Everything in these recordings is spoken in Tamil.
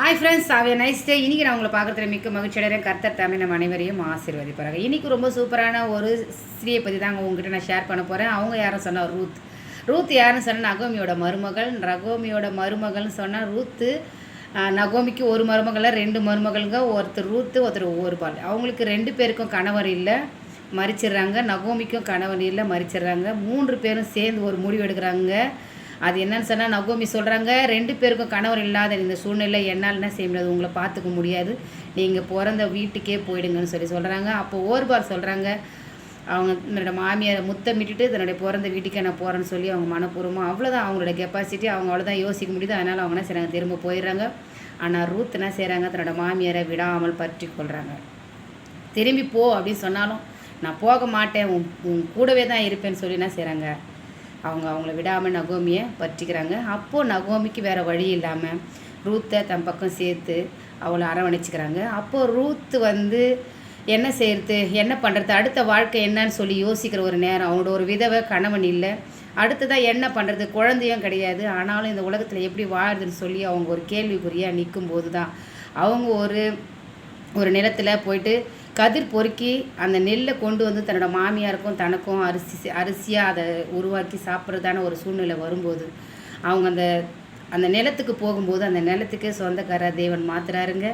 Hi friends, have a nice day. இன்றைக்கி நான் உங்களை பார்க்குறதுல மிக்க மகிழ்ச்சியடைகிறேன். கர்த்தர் தாமே நம்ம அனைவரையும் ஆசீர்வதிப்பாங்க. இன்றைக்கி ரொம்ப சூப்பரான ஒரு ஸ்திரியை பற்றி தாங்க உங்ககிட்ட நான் ஷேர் பண்ண போகிறேன். அவங்க யாரும் சொன்னால் ரூத் யாருன்னு சொன்னால் நகோமியோட மருமகள். மருமகள்னு சொன்னால் ரூத்து. நகோமிக்கு ஒரு மருமகளில் 2 மருமகளுங்க. ஒருத்தர் ரூத்து, ஒருத்தர் ஓர்பால். அவங்களுக்கு 2 பேருக்கும் கணவர் இல்லை, மறிச்சிடுறாங்க. நகோமிக்கும் கணவர் இல்லை, மறிச்சிடுறாங்க. 3 பேரும் சேர்ந்து ஒரு முடிவு எடுக்கிறாங்க. அது என்னன்னு சொன்னால் நகோமி சொல்கிறாங்க, 2 பேருக்கும் கணவர் இல்லாத இந்த சூழ்நிலை என்னால் என்ன செய்ய முடியாது, உங்களை பார்த்துக்க முடியாது, நீங்கள் பிறந்த வீட்டுக்கே போயிடுங்கன்னு சொல்கிறாங்க. அப்போ ஓர்பால் சொல்கிறாங்க, அவங்க என்னோடய மாமியாரை முத்தமிட்டுட்டு தன்னுடைய பிறந்த வீட்டுக்கே நான் போகிறேன்னு சொல்லி அவங்க மனப்பூர்வமாக அவ்வளோதான் அவங்களோட கெப்பாசிட்டி, அவங்க அவ்வளோதான் யோசிக்க முடியுது. அதனால் அவங்க என்ன செய்கிறாங்க, திரும்ப போயிடுறாங்க. ஆனால் ரூத் என்ன செய்கிறாங்க, தன்னோட மாமியாரை விடாமல் பற்றி கொள்கிறாங்க. திரும்பி போ அப்படின்னு சொன்னாலும் நான் போக மாட்டேன், உன் கூடவே தான் இருப்பேன்னு சொல்லி என்ன செய்கிறாங்க, அவங்கள விடாமல் நகோமியை பற்றிக்கிறாங்க. அப்போது நகோமிக்கு வேறு வழி இல்லாமல் ரூத்தை தன் பக்கம் சேர்த்து அவளை அரவணைச்சிக்கிறாங்க. அப்போது ரூத்து என்ன செய்கிறது, என்ன பண்ணுறது, அடுத்த வாழ்க்கை என்னன்னு சொல்லி யோசிக்கிற ஒரு நேரம். அவங்களோட ஒரு விதவை, கணவன் இல்லை, அடுத்ததான் என்ன பண்ணுறது, குழந்தையும் கிடையாது. ஆனாலும் இந்த உலகத்தில் எப்படி வாழுதுன்னு சொல்லி அவங்க ஒரு கேள்விக்குறியாக நிற்கும்போது தான் அவங்க ஒரு நிலத்தில் போயிட்டு கதிர் பொறுக்கி அந்த நெல்லை கொண்டு வந்து தன்னோட மாமியாருக்கும் தனக்கும் அரிசியாக அதை உருவாக்கி சாப்பிட்றதான ஒரு சூழ்நிலை வரும்போது அவங்க அந்த நிலத்துக்கு போகும்போது அந்த நிலத்துக்கு சொந்தக்கார தேவன் மாத்துறாருங்க.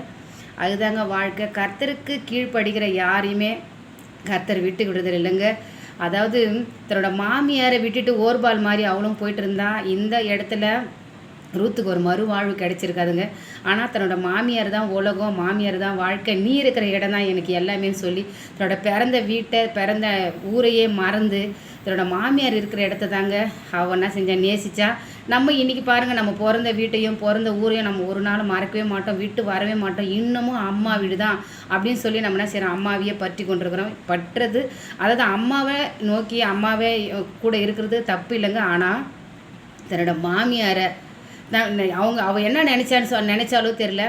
அதுதாங்க வாழ்க்கை. கர்த்தருக்கு கீழ்ப்படுகிற யாரையுமே கர்த்தர் விட்டு விடுதல் இல்லைங்க. அதாவது தன்னோட மாமியாரை விட்டுட்டு ஓர்பால் மாதிரி அவளும் போயிட்டு இருந்தா இந்த இடத்துல ரூத்துக்கு ஒரு மறுவாழ்வு கிடைச்சிருக்காதுங்க. ஆனால் தன்னோட மாமியார் தான் உலகம், மாமியார் தான் வாழ்க்கை, நீ இருக்கிற இடம் தான் எனக்கு எல்லாமேன்னு சொல்லி தன்னோட பிறந்த வீட்டை, பிறந்த ஊரையே மறந்து தன்னோட மாமியார் இருக்கிற இடத்த தாங்க அவள் என்ன செஞ்சா, நேசிச்சா. நம்ம இன்றைக்கி பாருங்கள், நம்ம பிறந்த வீட்டையும் பிறந்த ஊரையும் நம்ம ஒரு நாள் மறக்கவே மாட்டோம், விட்டு வரவே மாட்டோம். இன்னமும் அம்மா வீடு தான் அப்படின்னு சொல்லி நம்ம என்ன செய்கிறோம், அம்மாவையே பற்றி கொண்டிருக்கிறோம். பற்றுறது அதாவது அம்மாவை நோக்கி அம்மாவே கூட இருக்கிறது தப்பு இல்லைங்க. ஆனால் தன்னோட மாமியாரை அவள் என்ன நினச்சாலும் தெரில,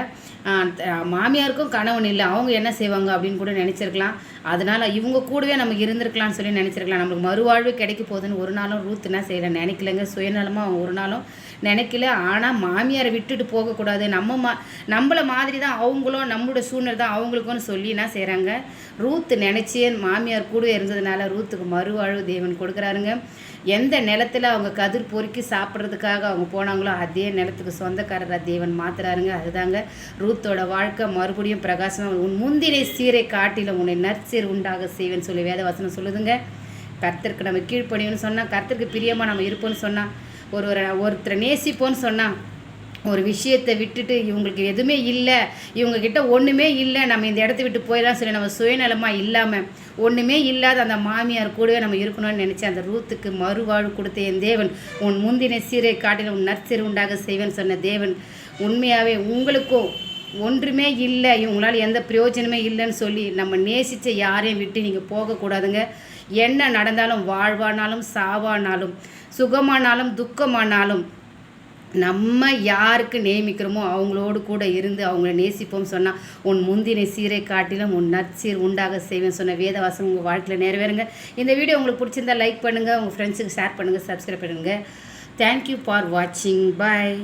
மாமியாருக்கும் கணவன் இல்லை, அவங்க என்ன செய்வாங்க அப்படின்னு கூட நினச்சிருக்கலாம். அதனால் இவங்க கூடவே நமக்கு இருந்திருக்கலாம்னு சொல்லி நினச்சிருக்கலாம். நம்மளுக்கு மறுவாழ்வு கிடைக்க போகுதுன்னு ஒரு நாளும் ரூத் என்ன செய்யலை, நினைக்கலங்க. சுயநலமாக அவங்க ஒரு நாளும் நினைக்கல. ஆனால் மாமியாரை விட்டுட்டு போகக்கூடாது, நம்மளை மாதிரி தான் அவங்களும், நம்மளோட சூழ்நிலை தான் அவங்களுக்கும்னு சொல்லி என்ன செய்கிறாங்க, ரூத் நினச்சி மாமியார் கூடவே இருந்ததுனால ரூத்துக்கு மறுவாழ்வு தேவன் கொடுக்குறாருங்க. எந்த நிலத்தில் அவங்க கதிர் பொறுக்கி சாப்பிட்றதுக்காக அவங்க போனாங்களோ அதே நிலத்துக்கு சொந்தக்காரராக தேவன் மாத்துறாருங்க. அதுதாங்க ரூத்தோட வாழ்க்கை. மறுபடியும் பிரகாசமாக உன் முந்தினை சீரை காட்டிலும் உன்னை நற்சீர் உண்டாக செய்வேன்னு சொல்லி வேதவசனம் சொல்லுதுங்க. கர்த்தருக்கு நம்ம கீழ்ப்படியோன்னு சொன்னால், கர்த்தருக்கு பிரியமாக நம்ம இருப்போம்னு சொன்னால், ஒருத்தரை நேசிப்போன்னு சொன்னால், ஒரு விஷயத்தை விட்டுட்டு இவங்களுக்கு எதுவுமே இல்லை, இவங்கக்கிட்ட ஒன்றுமே இல்லை, நம்ம இந்த இடத்த விட்டு போயிடலாம் சொல்லி நம்ம சுயநலமாக இல்லாமல் ஒன்றுமே இல்லாத அந்த மாமியார் கூடவே நம்ம இருக்கணும்னு நினச்சி அந்த ரூத்துக்கு மறுவாழ்வு கொடுத்த என் தேவன், உன் முந்தின சீரை காட்டில் உன் நற்சீர் உண்டாக செய்வேன்னு சொன்ன தேவன் உண்மையாகவே உங்களுக்கும் ஒன்றுமே இல்லை, இவங்களால் எந்த பிரயோஜனமே இல்லைன்னு சொல்லி நம்ம நேசித்த யாரையும் விட்டு நீங்கள் போகக்கூடாதுங்க. என்ன நடந்தாலும், வாழ்வானாலும் சாவானாலும், சுகமானாலும் துக்கமானாலும், நம்ம யாருக்கு நியமிக்கிறோமோ அவங்களோடு கூட இருந்து அவங்கள நேசிப்போம் சொன்னால், உன் முந்தினை சீரை காட்டிலும் உன் நற்சீர் உண்டாக செய்வேன் சொன்ன வேதவாசம் உங்கள் வாழ்க்கையில் நிறைவேறுங்க. இந்த வீடியோ உங்களுக்கு பிடிச்சிருந்தால் லைக் பண்ணுங்கள், உங்கள் ஃப்ரெண்ட்ஸுக்கு ஷேர் பண்ணுங்கள், சப்ஸ்கிரைப் பண்ணுங்கள். தேங்க்யூ ஃபார் வாட்சிங். பாய்.